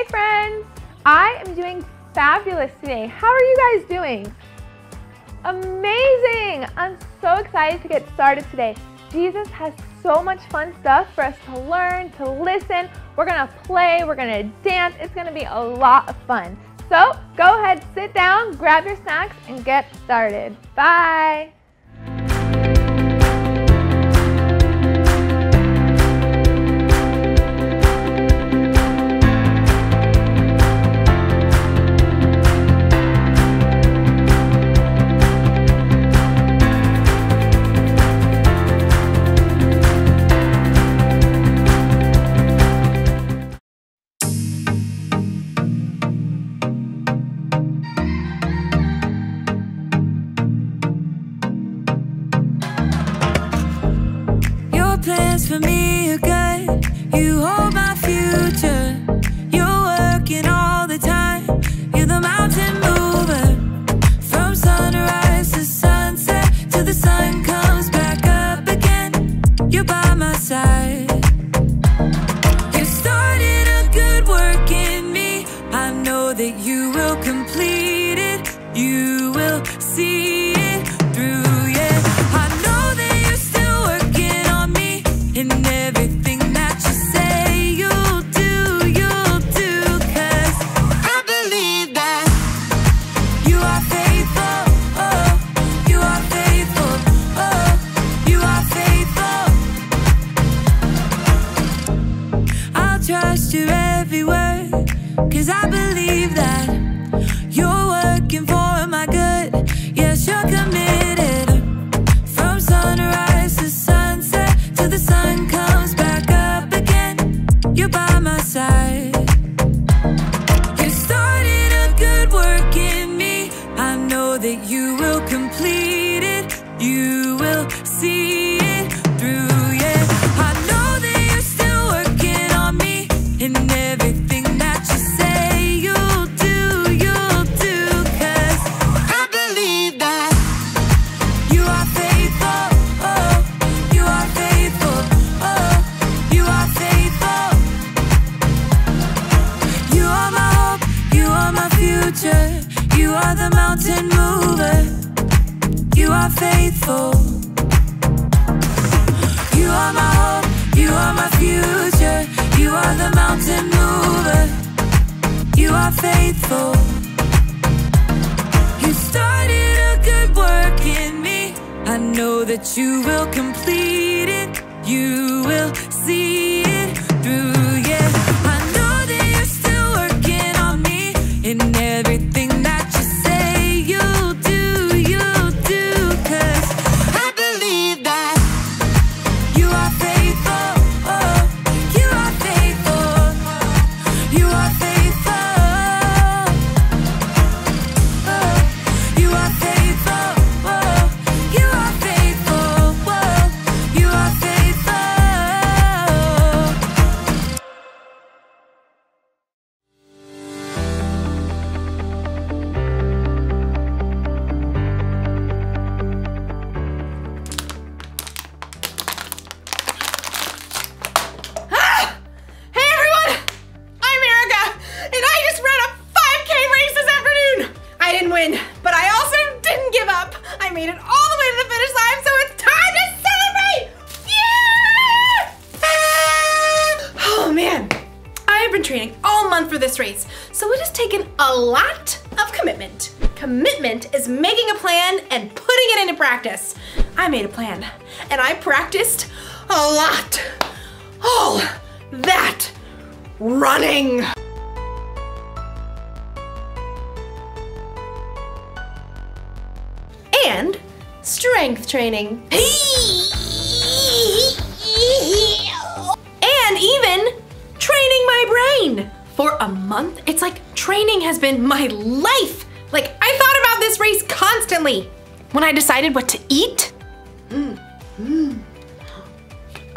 Hey friends! I am doing fabulous today. How are you guys doing? Amazing! I'm so excited to get started today. Jesus has so much fun stuff for us to learn, to listen. We're gonna play, we're gonna dance. It's gonna be a lot of fun. So go ahead, sit down, grab your snacks, and get started. Bye! Plans for me are good. You hold my future. You're working all the time. You're the mountain mover. From sunrise to sunset, till the sun comes back up again. You're by my side. You started a good work in me. I know that you will complete it. You will see it through. And everything that you say you'll do, 'cause I believe that you are faithful, oh, you are faithful, oh, you are faithful. I'll trust your every word, 'cause I believe that you're working for my good. Yes, you're committed. From sunrise to sunset, till the sun comes back up again, you're by my side. You started a good work in me. I know that you will complete it. You will see it through, yeah. I know that you're still working on me. And everything that you say you'll do, 'cause I believe that you are faithful, oh, you are faithful. You are faithful. You are my hope, you are my future. You are the mountain mover. You are faithful. You are my hope, you are my future. You are the mountain mover. You are faithful. You started a good work in me. I know that you will complete it. You will see it through, yeah. I know that you're still working on me. And everything that you say you'll do, 'cause I believe that you are faithful, oh, you are faithful, you are faithful, oh, you are faithful, oh, you are faithful, oh, you are faithful. Hey everyone! I'm Erica, and I just ran a 5K race this afternoon! I didn't win, but I also didn't give up. I made it all the way to the finish line, so it's time to celebrate! Yeah! Oh man, I have been training all month for this race, so it has taken a lot of commitment. Commitment is making a plan and putting it into practice. I made a plan, and I practiced a lot. All that running. And strength training. And even training my brain. For a month, it's like training has been my life. Like, I thought about this race constantly. When I decided what to eat.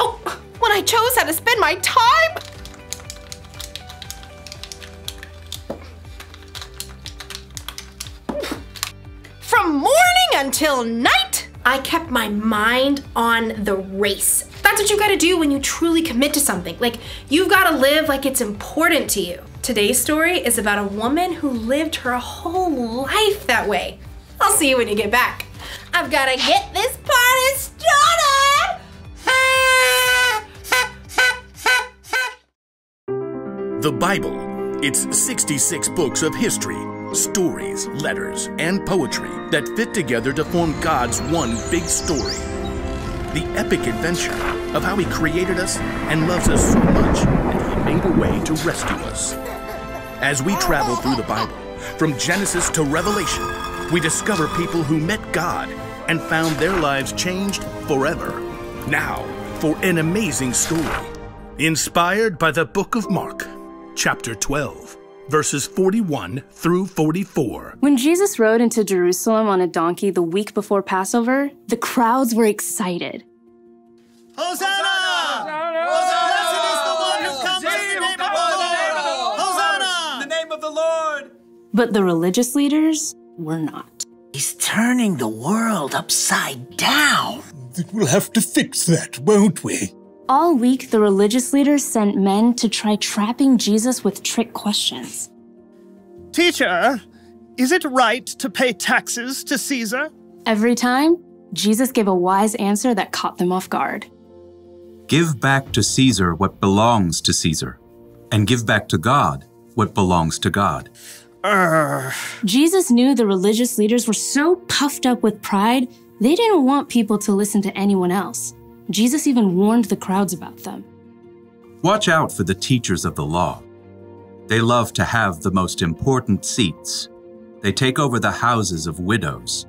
Oh, when I chose how to spend my time. From morning until night, I kept my mind on the race. That's what you gotta do when you truly commit to something. Like, you've gotta live like it's important to you. Today's story is about a woman who lived her whole life that way. I'll see you when you get back. I've gotta get this party started! The Bible. It's 66 books of history, stories, letters, and poetry that fit together to form God's one big story. The epic adventure of how He created us and loves us so much that He made a way to rescue us. As we travel through the Bible, from Genesis to Revelation, we discover people who met God and found their lives changed forever. Now, for an amazing story, inspired by the book of Mark, chapter 12, verses 41 through 44. When Jesus rode into Jerusalem on a donkey the week before Passover, the crowds were excited. Hosanna! Blessed is the one who comes in the name of the Lord! Hosanna! In the name of the Lord! But the religious leaders were not. He's turning the world upside down. We'll have to fix that, won't we? All week, the religious leaders sent men to try trapping Jesus with trick questions. Teacher, is it right to pay taxes to Caesar? Every time, Jesus gave a wise answer that caught them off guard. Give back to Caesar what belongs to Caesar, and give back to God what belongs to God. Jesus knew the religious leaders were so puffed up with pride, they didn't want people to listen to anyone else. Jesus even warned the crowds about them. Watch out for the teachers of the law. They love to have the most important seats. They take over the houses of widows.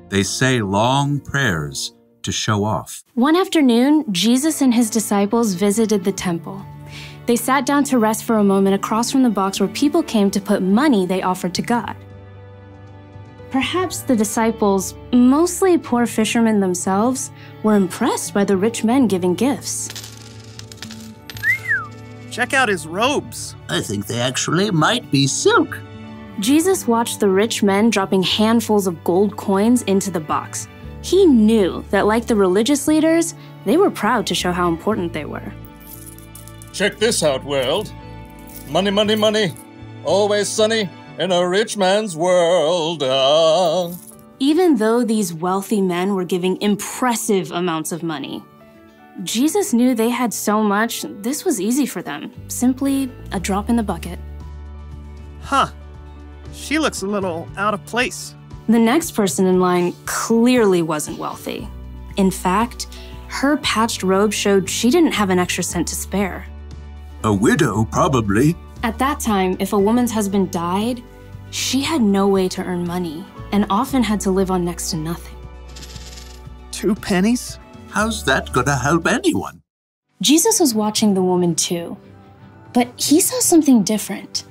They say long prayers to show off. One afternoon, Jesus and his disciples visited the temple. They sat down to rest for a moment across from the box where people came to put money they offered to God. Perhaps the disciples, mostly poor fishermen themselves, were impressed by the rich men giving gifts. Check out his robes. I think they actually might be silk. Jesus watched the rich men dropping handfuls of gold coins into the box. He knew that, like the religious leaders, they were proud to show how important they were. Check this out, world. Money, money, money. Always sunny in a rich man's world. Even though these wealthy men were giving impressive amounts of money, Jesus knew they had so much, this was easy for them. Simply a drop in the bucket. Huh. She looks a little out of place. The next person in line clearly wasn't wealthy. In fact, her patched robe showed she didn't have an extra cent to spare. A widow, probably. At that time, if a woman's husband died, she had no way to earn money and often had to live on next to nothing. 2 pennies? How's that gonna help anyone? Jesus was watching the woman too, but he saw something different,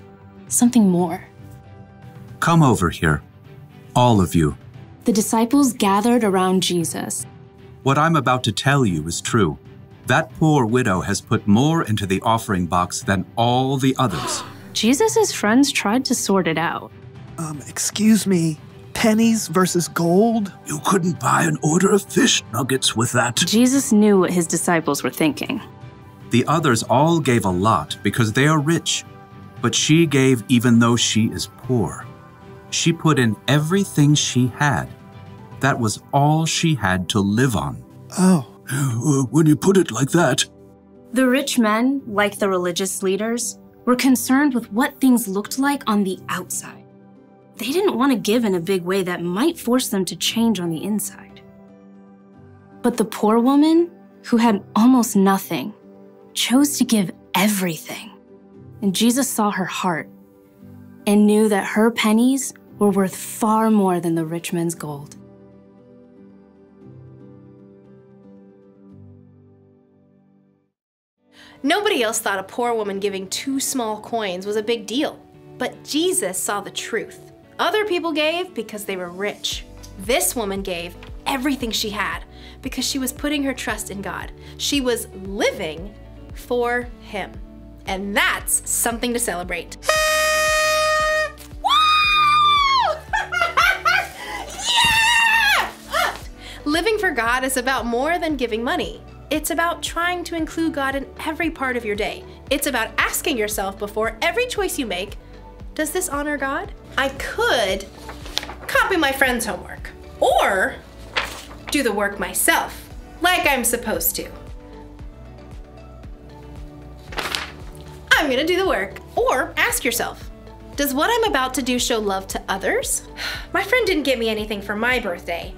something more. Come over here, all of you. The disciples gathered around Jesus. What I'm about to tell you is true. That poor widow has put more into the offering box than all the others. Jesus' friends tried to sort it out. Excuse me, pennies versus gold? You couldn't buy an order of fish nuggets with that. Jesus knew what his disciples were thinking. The others all gave a lot because they are rich, but she gave even though she is poor. She put in everything she had. That was all she had to live on. Oh. When you put it like that. The rich men, like the religious leaders, were concerned with what things looked like on the outside. They didn't want to give in a big way that might force them to change on the inside. But the poor woman, who had almost nothing, chose to give everything. And Jesus saw her heart and knew that her pennies were worth far more than the rich men's gold. Nobody else thought a poor woman giving 2 small coins was a big deal. But Jesus saw the truth. Other people gave because they were rich. This woman gave everything she had because she was putting her trust in God. She was living for Him. And that's something to celebrate. Woo! Yeah! Living for God is about more than giving money. It's about trying to include God in every part of your day, It's about asking yourself before every choice you make, does this honor God? I could copy my friend's homework or do the work myself, like I'm supposed to. I'm gonna do the work. Or ask yourself, does what I'm about to do show love to others? My friend didn't get me anything for my birthday.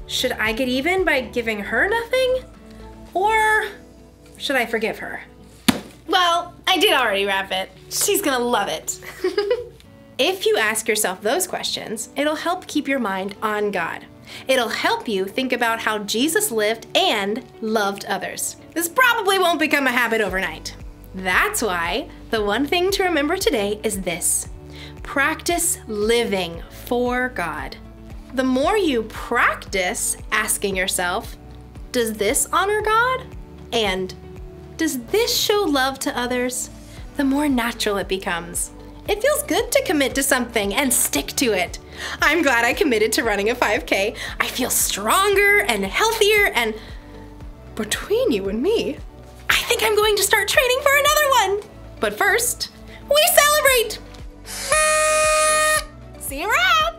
Should I get even by giving her nothing? Or should I forgive her? Well, I did already wrap it. She's gonna love it. If you ask yourself those questions, it'll help keep your mind on God. It'll help you think about how Jesus lived and loved others. This probably won't become a habit overnight. That's why the one thing to remember today is this: practice living for God. The more you practice asking yourself, does this honor God? And does this show love to others? The more natural it becomes. It feels good to commit to something and stick to it. I'm glad I committed to running a 5K. I feel stronger and healthier, and between you and me, I think I'm going to start training for another one. But first, we celebrate! See you around!